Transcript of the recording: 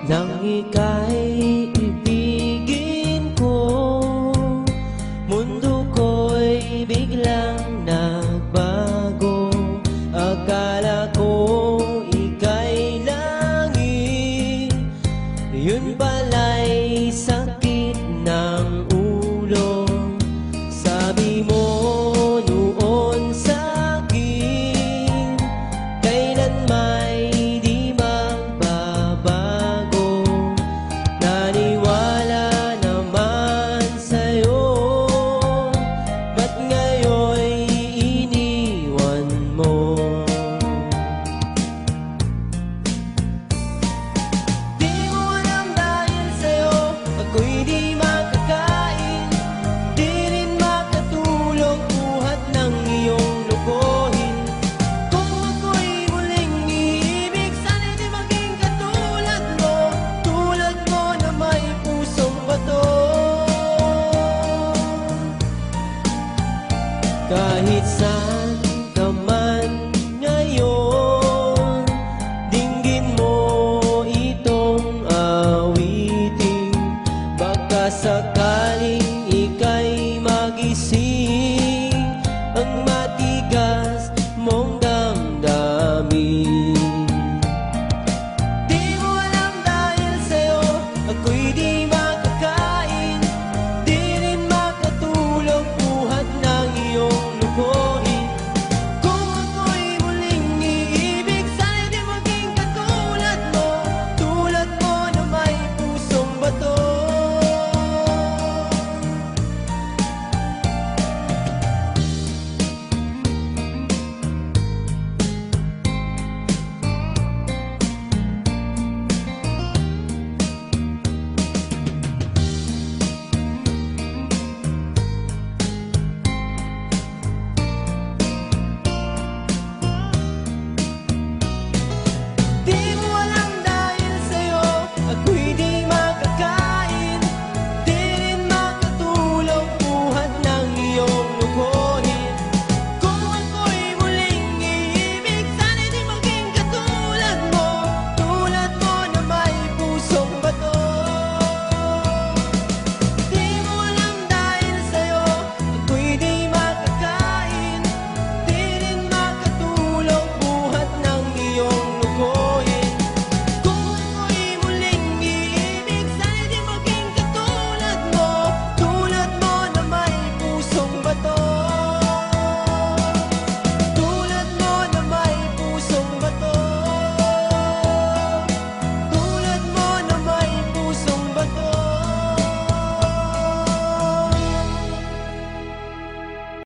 Nang ika'y ibigin ko, mundo ko'y biglang nagbago. Akala ko ika'y langit, yun pala'y sakit ng ulo. Sabi mo noon sa'kin, kailan may di magbabago. Naniwala naman sa'yo, ba't ngayon'y iniwan mo? Di mo alam dahil sa'yo ako'y di makakain, di rin makatulog buhat ng iyong lokohin. Kung ako'y muling iibig, sana'y di maging katulad mo na may pusong bato. Kahit saan ka man ngayon, dinggin mo itong awitin. Baka sakaling